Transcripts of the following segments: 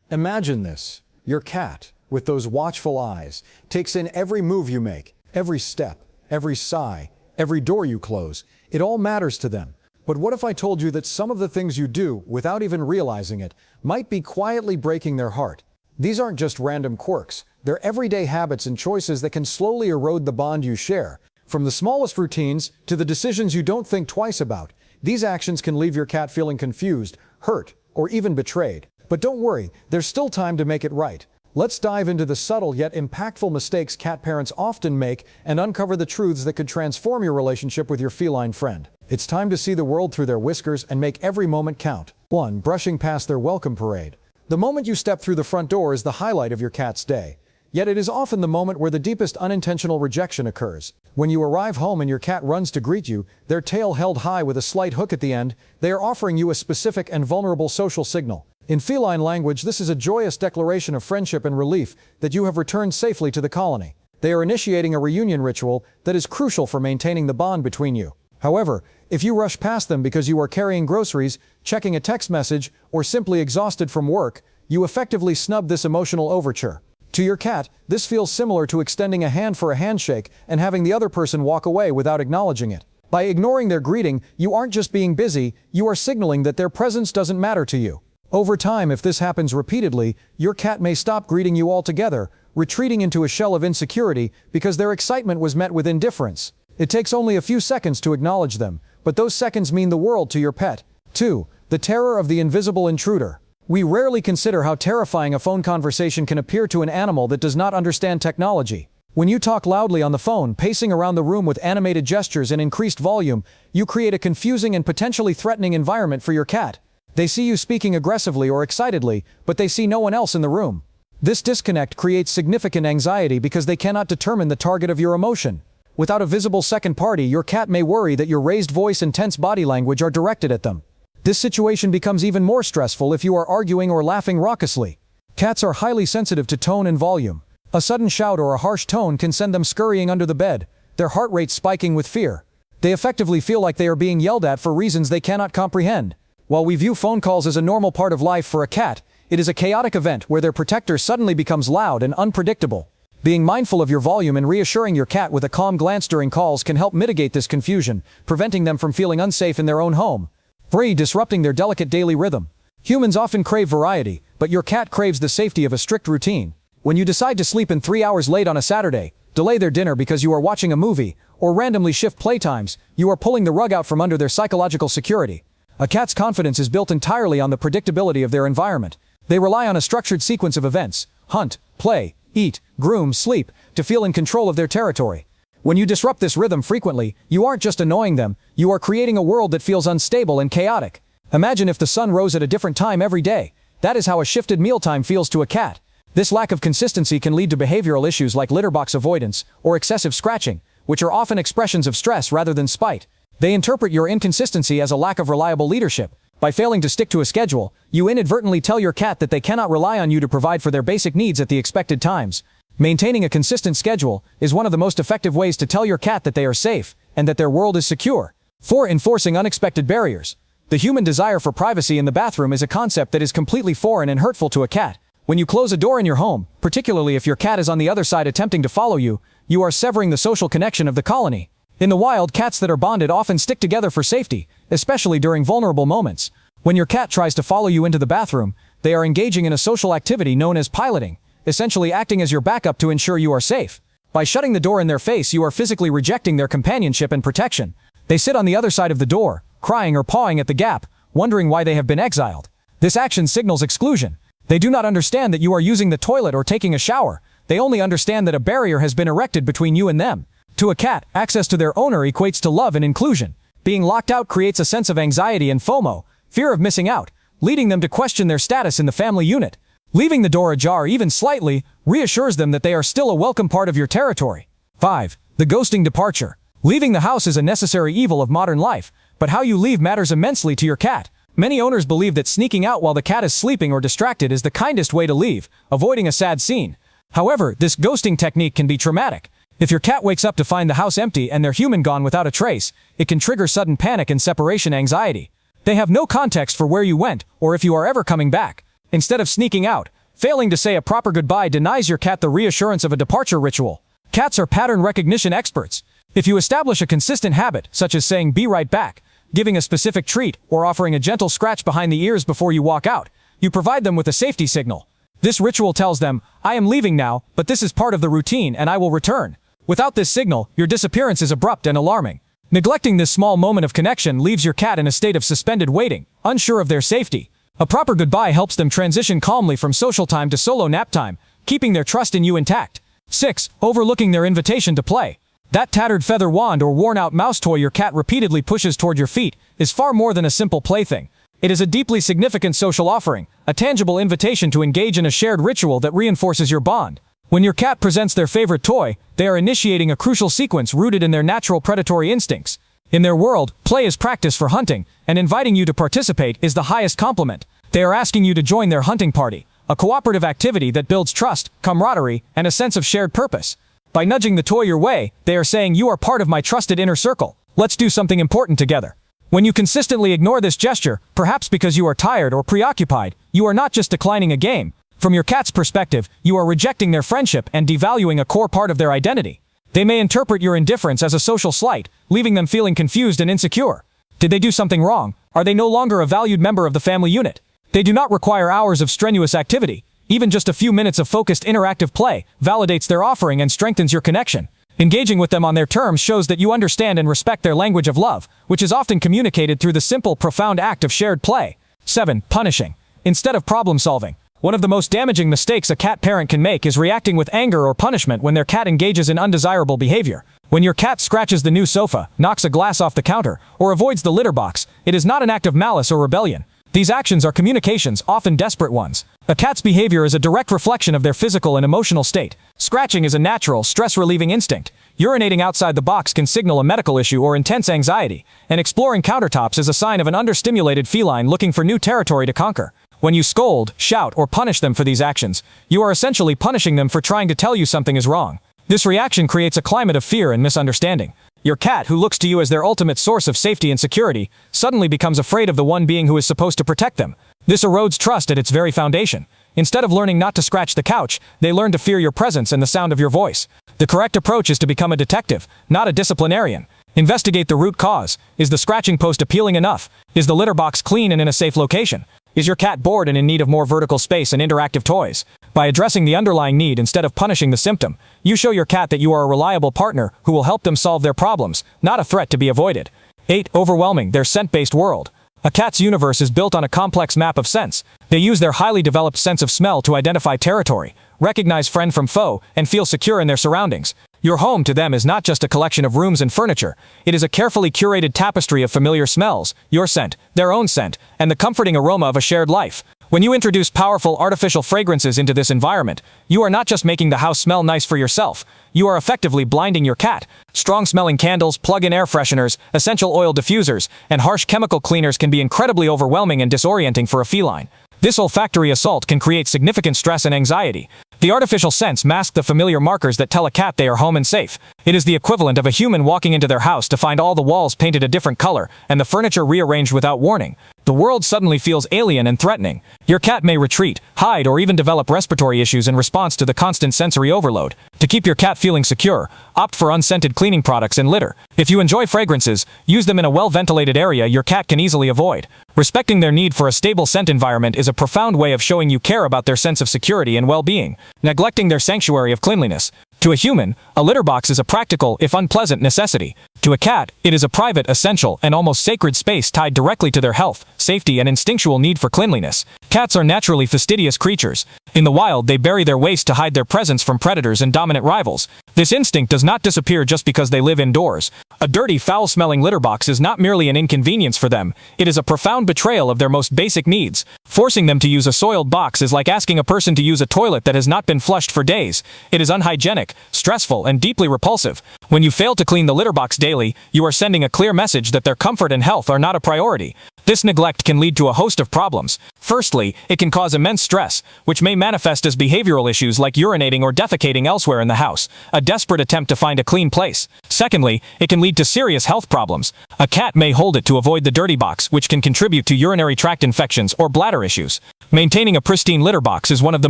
Imagine this. Your cat, with those watchful eyes, takes in every move you make, every step, every sigh, every door you close. It all matters to them. But what if I told you that some of the things you do, without even realizing it, might be quietly breaking their heart? These aren't just random quirks. They're everyday habits and choices that can slowly erode the bond you share. From the smallest routines to the decisions you don't think twice about, these actions can leave your cat feeling confused, hurt, or even betrayed. But don't worry, there's still time to make it right. Let's dive into the subtle yet impactful mistakes cat parents often make and uncover the truths that could transform your relationship with your feline friend. It's time to see the world through their whiskers and make every moment count. 1. Brushing past their welcome parade. The moment you step through the front door is the highlight of your cat's day. Yet it is often the moment where the deepest unintentional rejection occurs. When you arrive home and your cat runs to greet you, their tail held high with a slight hook at the end, they are offering you a specific and vulnerable social signal. In feline language, this is a joyous declaration of friendship and relief that you have returned safely to the colony. They are initiating a reunion ritual that is crucial for maintaining the bond between you. However, if you rush past them because you are carrying groceries, checking a text message, or simply exhausted from work, you effectively snub this emotional overture. To your cat, this feels similar to extending a hand for a handshake and having the other person walk away without acknowledging it. By ignoring their greeting, you aren't just being busy, you are signaling that their presence doesn't matter to you. Over time, if this happens repeatedly, your cat may stop greeting you altogether, retreating into a shell of insecurity because their excitement was met with indifference. It takes only a few seconds to acknowledge them, but those seconds mean the world to your pet. 2. The terror of the invisible intruder. We rarely consider how terrifying a phone conversation can appear to an animal that does not understand technology. When you talk loudly on the phone, pacing around the room with animated gestures and increased volume, you create a confusing and potentially threatening environment for your cat. They see you speaking aggressively or excitedly, but they see no one else in the room. This disconnect creates significant anxiety because they cannot determine the target of your emotion. Without a visible second party, your cat may worry that your raised voice and tense body language are directed at them. This situation becomes even more stressful if you are arguing or laughing raucously. Cats are highly sensitive to tone and volume. A sudden shout or a harsh tone can send them scurrying under the bed, their heart rate spiking with fear. They effectively feel like they are being yelled at for reasons they cannot comprehend. While we view phone calls as a normal part of life for a cat, it is a chaotic event where their protector suddenly becomes loud and unpredictable. Being mindful of your volume and reassuring your cat with a calm glance during calls can help mitigate this confusion, preventing them from feeling unsafe in their own home. 3. Disrupting their delicate daily rhythm. Humans often crave variety, but your cat craves the safety of a strict routine. When you decide to sleep in 3 hours late on a Saturday, delay their dinner because you are watching a movie, or randomly shift playtimes, you are pulling the rug out from under their psychological security. A cat's confidence is built entirely on the predictability of their environment. They rely on a structured sequence of events: hunt, play, eat, groom, sleep, to feel in control of their territory. When you disrupt this rhythm frequently, you aren't just annoying them, you are creating a world that feels unstable and chaotic. Imagine if the sun rose at a different time every day. That is how a shifted mealtime feels to a cat. This lack of consistency can lead to behavioral issues like litter box avoidance or excessive scratching, which are often expressions of stress rather than spite. They interpret your inconsistency as a lack of reliable leadership. By failing to stick to a schedule, you inadvertently tell your cat that they cannot rely on you to provide for their basic needs at the expected times. Maintaining a consistent schedule is one of the most effective ways to tell your cat that they are safe and that their world is secure. 4. Enforcing unexpected barriers. The human desire for privacy in the bathroom is a concept that is completely foreign and hurtful to a cat. When you close a door in your home, particularly if your cat is on the other side attempting to follow you, you are severing the social connection of the colony. In the wild, cats that are bonded often stick together for safety, especially during vulnerable moments. When your cat tries to follow you into the bathroom, they are engaging in a social activity known as piloting, essentially acting as your backup to ensure you are safe. By shutting the door in their face, you are physically rejecting their companionship and protection. They sit on the other side of the door, crying or pawing at the gap, wondering why they have been exiled. This action signals exclusion. They do not understand that you are using the toilet or taking a shower. They only understand that a barrier has been erected between you and them. To a cat, access to their owner equates to love and inclusion. Being locked out creates a sense of anxiety and FOMO, fear of missing out, leading them to question their status in the family unit. Leaving the door ajar even slightly reassures them that they are still a welcome part of your territory. 5. The ghosting departure. Leaving the house is a necessary evil of modern life, but how you leave matters immensely to your cat. Many owners believe that sneaking out while the cat is sleeping or distracted is the kindest way to leave, avoiding a sad scene. However, this ghosting technique can be traumatic. If your cat wakes up to find the house empty and their human gone without a trace, it can trigger sudden panic and separation anxiety. They have no context for where you went or if you are ever coming back. Instead of sneaking out, Failing to say a proper goodbye denies your cat the reassurance of a departure ritual. Cats are pattern recognition experts. If you establish a consistent habit, such as saying "be right back," giving a specific treat, or offering a gentle scratch behind the ears before you walk out, you provide them with a safety signal. This ritual tells them, "I am leaving now, but this is part of the routine and I will return." Without this signal, your disappearance is abrupt and alarming. Neglecting this small moment of connection leaves your cat in a state of suspended waiting, unsure of their safety. A proper goodbye helps them transition calmly from social time to solo nap time, keeping their trust in you intact. 6. Overlooking their invitation to play. That tattered feather wand or worn-out mouse toy your cat repeatedly pushes toward your feet is far more than a simple plaything. It is a deeply significant social offering, a tangible invitation to engage in a shared ritual that reinforces your bond. When your cat presents their favorite toy, they are initiating a crucial sequence rooted in their natural predatory instincts. In their world, play is practice for hunting, and inviting you to participate is the highest compliment. They are asking you to join their hunting party, a cooperative activity that builds trust, camaraderie, and a sense of shared purpose. By nudging the toy your way, they are saying, "You are part of my trusted inner circle. Let's do something important together." When you consistently ignore this gesture, perhaps because you are tired or preoccupied, you are not just declining a game. From your cat's perspective, you are rejecting their friendship and devaluing a core part of their identity. They may interpret your indifference as a social slight, leaving them feeling confused and insecure. Did they do something wrong? Are they no longer a valued member of the family unit? They do not require hours of strenuous activity. Even just a few minutes of focused interactive play validates their offering and strengthens your connection. Engaging with them on their terms shows that you understand and respect their language of love, which is often communicated through the simple, profound act of shared play. 7. Punishing instead of problem solving. One of the most damaging mistakes a cat parent can make is reacting with anger or punishment when their cat engages in undesirable behavior. When your cat scratches the new sofa, knocks a glass off the counter, or avoids the litter box, it is not an act of malice or rebellion. These actions are communications, often desperate ones. A cat's behavior is a direct reflection of their physical and emotional state. Scratching is a natural, stress-relieving instinct. Urinating outside the box can signal a medical issue or intense anxiety, and exploring countertops is a sign of an understimulated feline looking for new territory to conquer. When you scold, shout, or punish them for these actions, you are essentially punishing them for trying to tell you something is wrong. This reaction creates a climate of fear and misunderstanding. Your cat, who looks to you as their ultimate source of safety and security, suddenly becomes afraid of the one being who is supposed to protect them. This erodes trust at its very foundation. Instead of learning not to scratch the couch, they learn to fear your presence and the sound of your voice. The correct approach is to become a detective, not a disciplinarian. Investigate the root cause. Is the scratching post appealing enough? Is the litter box clean and in a safe location? Is your cat bored and in need of more vertical space and interactive toys? By addressing the underlying need instead of punishing the symptom, you show your cat that you are a reliable partner who will help them solve their problems, not a threat to be avoided. 8. Overwhelming their scent-based world. A cat's universe is built on a complex map of scents. They use their highly developed sense of smell to identify territory, recognize friend from foe, and feel secure in their surroundings. Your home to them is not just a collection of rooms and furniture. It is a carefully curated tapestry of familiar smells, your scent, their own scent, and the comforting aroma of a shared life. When you introduce powerful artificial fragrances into this environment, you are not just making the house smell nice for yourself, you are effectively blinding your cat. Strong-smelling candles, plug-in air fresheners, essential oil diffusers, and harsh chemical cleaners can be incredibly overwhelming and disorienting for a feline. This olfactory assault can create significant stress and anxiety. The artificial scents mask the familiar markers that tell a cat they are home and safe. It is the equivalent of a human walking into their house to find all the walls painted a different color and the furniture rearranged without warning. The world suddenly feels alien and threatening. Your cat may retreat, hide, or even develop respiratory issues in response to the constant sensory overload. To keep your cat feeling secure, opt for unscented cleaning products and litter. If you enjoy fragrances, use them in a well-ventilated area your cat can easily avoid. Respecting their need for a stable scent environment is a profound way of showing you care about their sense of security and well-being. Neglecting their sanctuary of cleanliness. To a human, a litter box is a practical, if unpleasant, necessity. To a cat, it is a private, essential, and almost sacred space tied directly to their health, safety, and instinctual need for cleanliness. Cats are naturally fastidious creatures. In the wild, they bury their waste to hide their presence from predators and dominant rivals. This instinct does not disappear just because they live indoors. A dirty, foul-smelling litter box is not merely an inconvenience for them, it is a profound betrayal of their most basic needs. Forcing them to use a soiled box is like asking a person to use a toilet that has not been flushed for days. It is unhygienic, stressful, and deeply repulsive. When you fail to clean the litter box daily, daily, you are sending a clear message that their comfort and health are not a priority. This neglect can lead to a host of problems. Firstly, it can cause immense stress, which may manifest as behavioral issues like urinating or defecating elsewhere in the house, a desperate attempt to find a clean place. Secondly, it can lead to serious health problems. A cat may hold it to avoid the dirty box, which can contribute to urinary tract infections or bladder issues. Maintaining a pristine litter box is one of the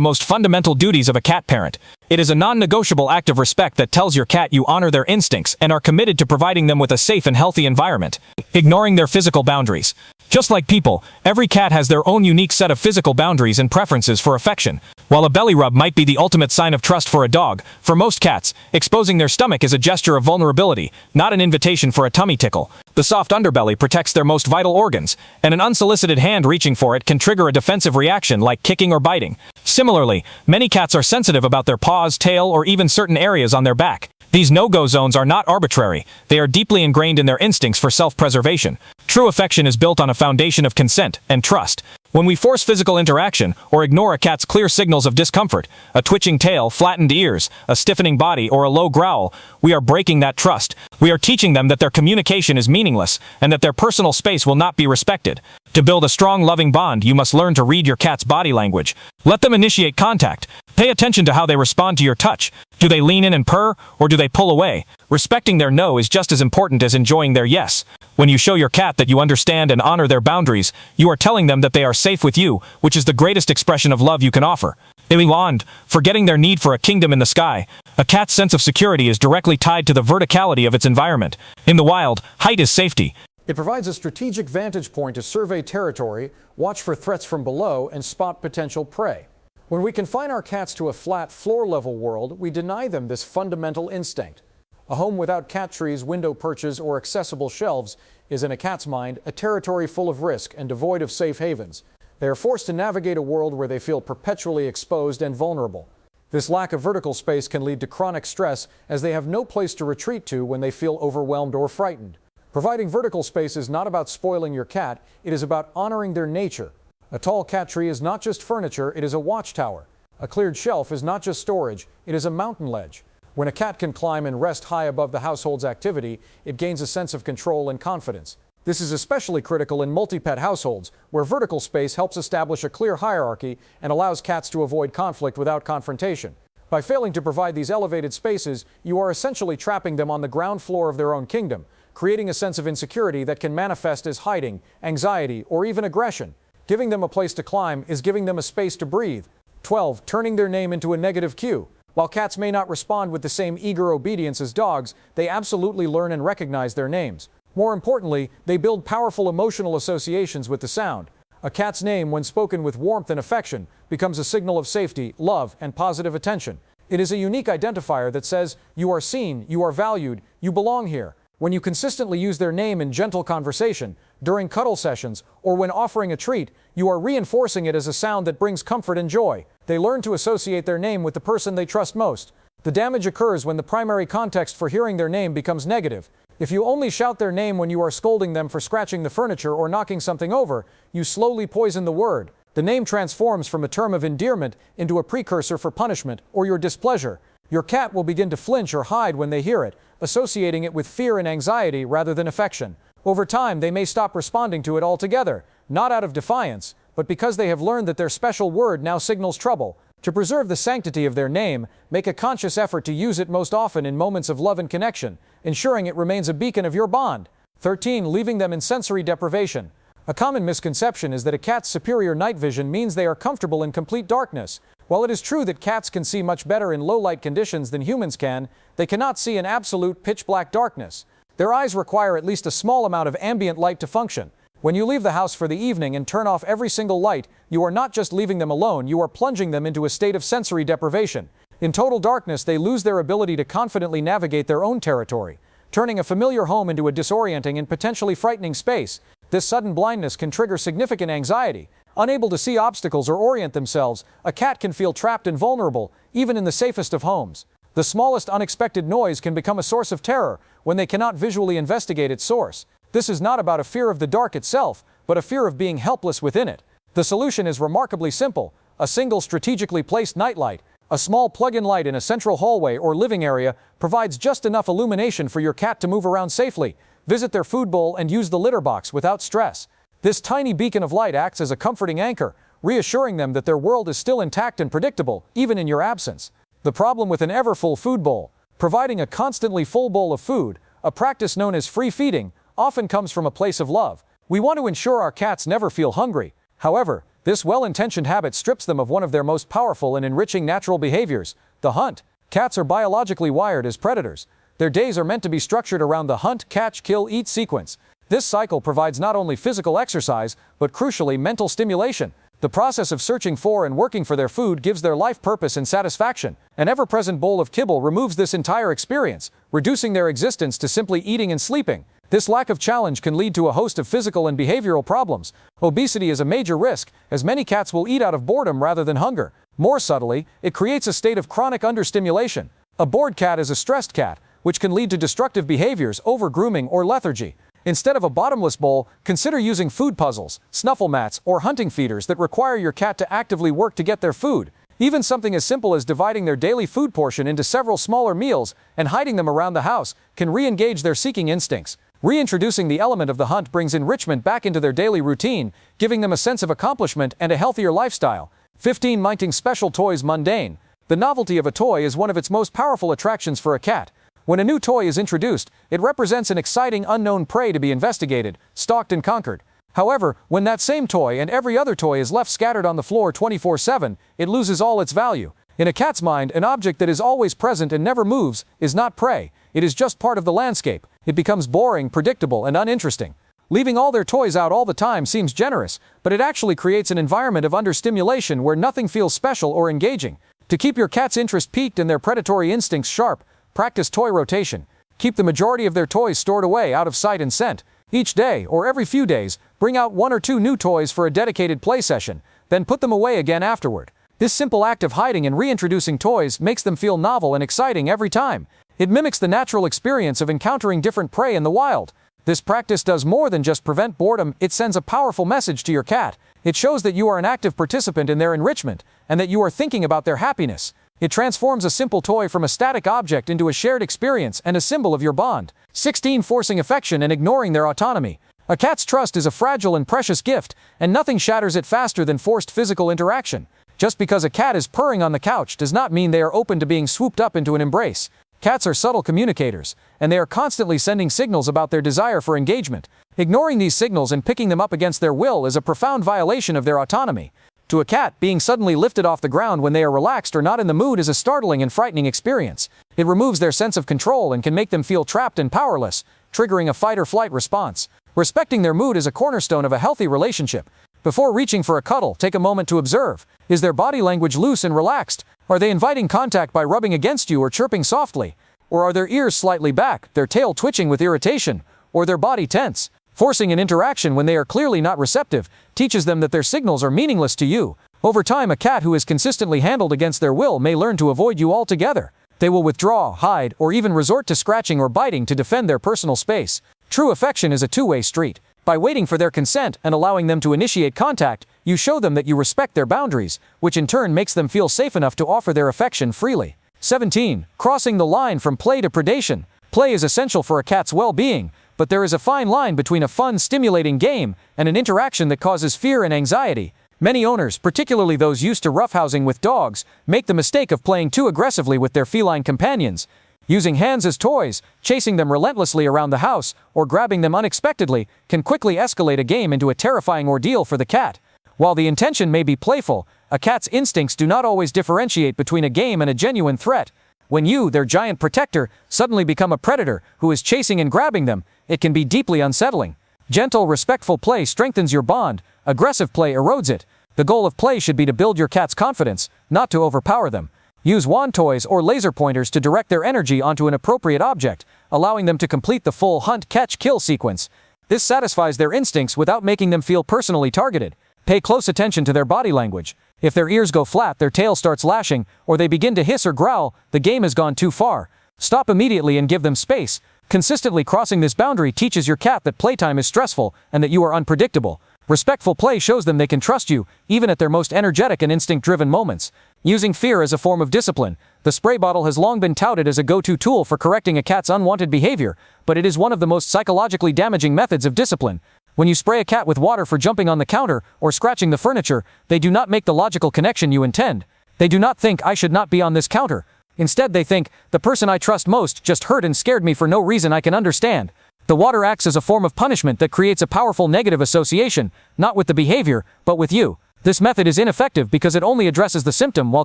most fundamental duties of a cat parent. It is a non-negotiable act of respect that tells your cat you honor their instincts and are committed to providing them with a safe and healthy environment. Ignoring their physical boundaries. Just like people, every cat has their own unique set of physical boundaries and preferences for affection. While a belly rub might be the ultimate sign of trust for a dog, for most cats, exposing their stomach is a gesture of vulnerability, not an invitation for a tummy tickle. The soft underbelly protects their most vital organs, and an unsolicited hand reaching for it can trigger a defensive reaction like kicking or biting. Similarly, many cats are sensitive about their paws, tail, or even certain areas on their back. These no-go zones are not arbitrary. They are deeply ingrained in their instincts for self-preservation. True affection is built on a foundation of consent and trust. When we force physical interaction or ignore a cat's clear signals of discomfort, a twitching tail, flattened ears, a stiffening body, or a low growl, we are breaking that trust. We are teaching them that their communication is meaningless and that their personal space will not be respected. To build a strong, loving bond, you must learn to read your cat's body language. Let them initiate contact. Pay attention to how they respond to your touch. Do they lean in and purr, or do they pull away? Respecting their no is just as important as enjoying their yes. When you show your cat that you understand and honor their boundaries, you are telling them that they are safe with you, which is the greatest expression of love you can offer. Feline, forgetting their need for a kingdom in the sky. A cat's sense of security is directly tied to the verticality of its environment. In the wild, height is safety. It provides a strategic vantage point to survey territory, watch for threats from below, and spot potential prey. When we confine our cats to a flat, floor-level world, we deny them this fundamental instinct. A home without cat trees, window perches, or accessible shelves is, in a cat's mind, a territory full of risk and devoid of safe havens. They are forced to navigate a world where they feel perpetually exposed and vulnerable. This lack of vertical space can lead to chronic stress, as they have no place to retreat to when they feel overwhelmed or frightened. Providing vertical space is not about spoiling your cat, it is about honoring their nature. A tall cat tree is not just furniture, it is a watchtower. A cleared shelf is not just storage, it is a mountain ledge. When a cat can climb and rest high above the household's activity, it gains a sense of control and confidence. This is especially critical in multi-pet households, where vertical space helps establish a clear hierarchy and allows cats to avoid conflict without confrontation. By failing to provide these elevated spaces, you are essentially trapping them on the ground floor of their own kingdom, creating a sense of insecurity that can manifest as hiding, anxiety, or even aggression. Giving them a place to climb is giving them a space to breathe. 12. Turning their name into a negative cue. While cats may not respond with the same eager obedience as dogs, they absolutely learn and recognize their names. More importantly, they build powerful emotional associations with the sound. A cat's name, when spoken with warmth and affection, becomes a signal of safety, love, and positive attention. It is a unique identifier that says, "You are seen, you are valued, you belong here." When you consistently use their name in gentle conversation, during cuddle sessions, or when offering a treat, you are reinforcing it as a sound that brings comfort and joy. They learn to associate their name with the person they trust most. The damage occurs when the primary context for hearing their name becomes negative. If you only shout their name when you are scolding them for scratching the furniture or knocking something over, you slowly poison the word. The name transforms from a term of endearment into a precursor for punishment or your displeasure. Your cat will begin to flinch or hide when they hear it, associating it with fear and anxiety rather than affection. Over time, they may stop responding to it altogether, not out of defiance, but because they have learned that their special word now signals trouble. To preserve the sanctity of their name, make a conscious effort to use it most often in moments of love and connection, ensuring it remains a beacon of your bond. 13. Leaving them in sensory deprivation. A common misconception is that a cat's superior night vision means they are comfortable in complete darkness. While it is true that cats can see much better in low-light conditions than humans can, they cannot see in absolute pitch-black darkness. Their eyes require at least a small amount of ambient light to function. When you leave the house for the evening and turn off every single light, you are not just leaving them alone, you are plunging them into a state of sensory deprivation. In total darkness, they lose their ability to confidently navigate their own territory, turning a familiar home into a disorienting and potentially frightening space. This sudden blindness can trigger significant anxiety. Unable to see obstacles or orient themselves, a cat can feel trapped and vulnerable, even in the safest of homes. The smallest unexpected noise can become a source of terror when they cannot visually investigate its source. This is not about a fear of the dark itself, but a fear of being helpless within it. The solution is remarkably simple: a single strategically placed nightlight. A small plug-in light in a central hallway or living area provides just enough illumination for your cat to move around safely, visit their food bowl, and use the litter box without stress. This tiny beacon of light acts as a comforting anchor, reassuring them that their world is still intact and predictable, even in your absence. The problem with an ever-full food bowl. Providing a constantly full bowl of food, a practice known as free feeding, often comes from a place of love. We want to ensure our cats never feel hungry. However, this well-intentioned habit strips them of one of their most powerful and enriching natural behaviors, the hunt. Cats are biologically wired as predators. Their days are meant to be structured around the hunt, catch, kill, eat sequence. This cycle provides not only physical exercise, but crucially mental stimulation. The process of searching for and working for their food gives their life purpose and satisfaction. An ever-present bowl of kibble removes this entire experience, reducing their existence to simply eating and sleeping. This lack of challenge can lead to a host of physical and behavioral problems. Obesity is a major risk, as many cats will eat out of boredom rather than hunger. More subtly, it creates a state of chronic understimulation. A bored cat is a stressed cat, which can lead to destructive behaviors, over-grooming, or lethargy. Instead of a bottomless bowl, consider using food puzzles, snuffle mats, or hunting feeders that require your cat to actively work to get their food. Even something as simple as dividing their daily food portion into several smaller meals and hiding them around the house can re-engage their seeking instincts. Reintroducing the element of the hunt brings enrichment back into their daily routine, giving them a sense of accomplishment and a healthier lifestyle. 15. Making special toys mundane. The novelty of a toy is one of its most powerful attractions for a cat. When a new toy is introduced, it represents an exciting unknown prey to be investigated, stalked, and conquered. However, when that same toy and every other toy is left scattered on the floor 24/7, it loses all its value. In a cat's mind, an object that is always present and never moves is not prey. It is just part of the landscape. It becomes boring, predictable, and uninteresting. Leaving all their toys out all the time seems generous, but it actually creates an environment of understimulation where nothing feels special or engaging. To keep your cat's interest piqued and their predatory instincts sharp, practice toy rotation. Keep the majority of their toys stored away out of sight and scent. Each day, or every few days, bring out 1 or 2 new toys for a dedicated play session, then put them away again afterward. This simple act of hiding and reintroducing toys makes them feel novel and exciting every time. It mimics the natural experience of encountering different prey in the wild. This practice does more than just prevent boredom, it sends a powerful message to your cat. It shows that you are an active participant in their enrichment, and that you are thinking about their happiness. It transforms a simple toy from a static object into a shared experience and a symbol of your bond. 16. Forcing affection and ignoring their autonomy. A cat's trust is a fragile and precious gift, and nothing shatters it faster than forced physical interaction. Just because a cat is purring on the couch does not mean they are open to being swooped up into an embrace. Cats are subtle communicators, and they are constantly sending signals about their desire for engagement. Ignoring these signals and picking them up against their will is a profound violation of their autonomy. To a cat, being suddenly lifted off the ground when they are relaxed or not in the mood is a startling and frightening experience. It removes their sense of control and can make them feel trapped and powerless, triggering a fight-or-flight response. Respecting their mood is a cornerstone of a healthy relationship. Before reaching for a cuddle, take a moment to observe. Is their body language loose and relaxed? Are they inviting contact by rubbing against you or chirping softly? Or are their ears slightly back, their tail twitching with irritation, or their body tense? Forcing an interaction when they are clearly not receptive teaches them that their signals are meaningless to you. Over time, a cat who is consistently handled against their will may learn to avoid you altogether. They will withdraw, hide, or even resort to scratching or biting to defend their personal space. True affection is a two-way street. By waiting for their consent and allowing them to initiate contact, you show them that you respect their boundaries, which in turn makes them feel safe enough to offer their affection freely. 17. Crossing the line from play to predation. Play is essential for a cat's well-being, but there is a fine line between a fun, stimulating game and an interaction that causes fear and anxiety. Many owners, particularly those used to roughhousing with dogs, make the mistake of playing too aggressively with their feline companions. Using hands as toys, chasing them relentlessly around the house, or grabbing them unexpectedly can quickly escalate a game into a terrifying ordeal for the cat. While the intention may be playful, a cat's instincts do not always differentiate between a game and a genuine threat. When you, their giant protector, suddenly become a predator who is chasing and grabbing them, it can be deeply unsettling. Gentle, respectful play strengthens your bond, aggressive play erodes it. The goal of play should be to build your cat's confidence, not to overpower them. Use wand toys or laser pointers to direct their energy onto an appropriate object, allowing them to complete the full hunt, catch, kill sequence. This satisfies their instincts without making them feel personally targeted. Pay close attention to their body language. If their ears go flat, their tail starts lashing, or they begin to hiss or growl, the game has gone too far. Stop immediately and give them space. Consistently crossing this boundary teaches your cat that playtime is stressful and that you are unpredictable. Respectful play shows them they can trust you, even at their most energetic and instinct-driven moments. Using fear as a form of discipline. The spray bottle has long been touted as a go-to tool for correcting a cat's unwanted behavior, but it is one of the most psychologically damaging methods of discipline. When you spray a cat with water for jumping on the counter or scratching the furniture, they do not make the logical connection you intend. They do not think, "I should not be on this counter." Instead, they think, "The person I trust most just hurt and scared me for no reason I can understand." The water acts as a form of punishment that creates a powerful negative association, not with the behavior, but with you. This method is ineffective because it only addresses the symptom while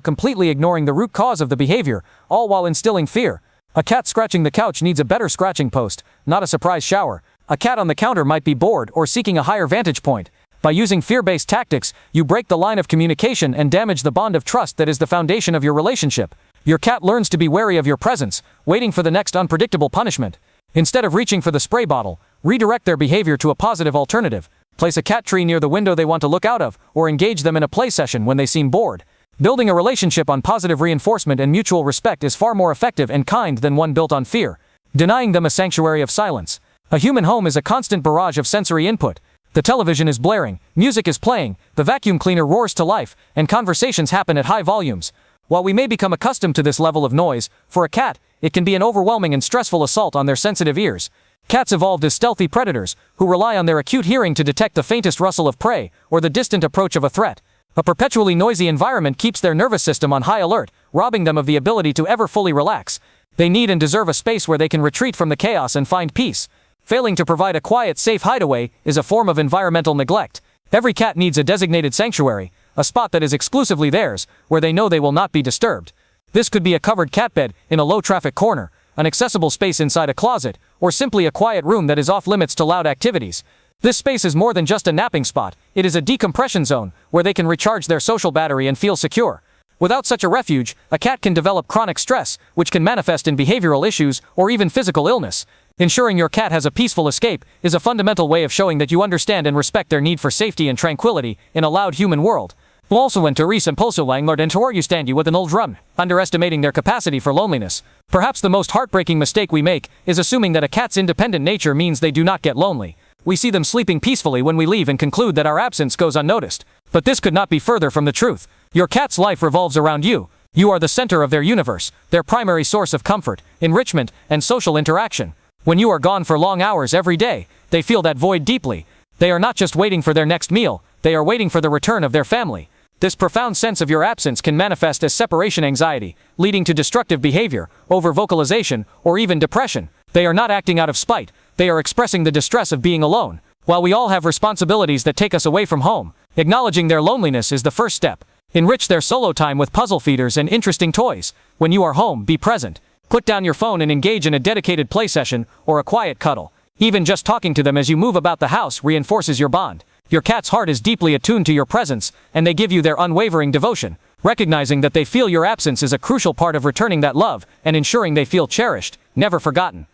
completely ignoring the root cause of the behavior, all while instilling fear. A cat scratching the couch needs a better scratching post, not a surprise shower. A cat on the counter might be bored or seeking a higher vantage point. By using fear-based tactics, you break the line of communication and damage the bond of trust that is the foundation of your relationship. Your cat learns to be wary of your presence, waiting for the next unpredictable punishment. Instead of reaching for the spray bottle, redirect their behavior to a positive alternative. Place a cat tree near the window they want to look out of, or engage them in a play session when they seem bored. Building a relationship on positive reinforcement and mutual respect is far more effective and kind than one built on fear. Denying them a sanctuary of silence. A human home is a constant barrage of sensory input. The television is blaring, music is playing, the vacuum cleaner roars to life, and conversations happen at high volumes. While we may become accustomed to this level of noise, for a cat, it can be an overwhelming and stressful assault on their sensitive ears. Cats evolved as stealthy predators, who rely on their acute hearing to detect the faintest rustle of prey, or the distant approach of a threat. A perpetually noisy environment keeps their nervous system on high alert, robbing them of the ability to ever fully relax. They need and deserve a space where they can retreat from the chaos and find peace. Failing to provide a quiet, safe hideaway is a form of environmental neglect. Every cat needs a designated sanctuary, a spot that is exclusively theirs, where they know they will not be disturbed. This could be a covered cat bed in a low-traffic corner, an accessible space inside a closet, or simply a quiet room that is off-limits to loud activities. This space is more than just a napping spot, it is a decompression zone, where they can recharge their social battery and feel secure. Without such a refuge, a cat can develop chronic stress, which can manifest in behavioral issues or even physical illness. Ensuring your cat has a peaceful escape is a fundamental way of showing that you understand and respect their need for safety and tranquility in a loud human world. Also enter impulso landlord and you stand you with an old drum, underestimating their capacity for loneliness. Perhaps the most heartbreaking mistake we make is assuming that a cat's independent nature means they do not get lonely. We see them sleeping peacefully when we leave and conclude that our absence goes unnoticed. But this could not be further from the truth. Your cat's life revolves around you. You are the center of their universe, their primary source of comfort, enrichment, and social interaction. When you are gone for long hours every day, they feel that void deeply. They are not just waiting for their next meal, they are waiting for the return of their family. This profound sense of your absence can manifest as separation anxiety, leading to destructive behavior, over-vocalization, or even depression. They are not acting out of spite, they are expressing the distress of being alone. While we all have responsibilities that take us away from home, acknowledging their loneliness is the first step. Enrich their solo time with puzzle feeders and interesting toys. When you are home, be present. Put down your phone and engage in a dedicated play session or a quiet cuddle. Even just talking to them as you move about the house reinforces your bond. Your cat's heart is deeply attuned to your presence, and they give you their unwavering devotion. Recognizing that they feel your absence is a crucial part of returning that love and ensuring they feel cherished, never forgotten.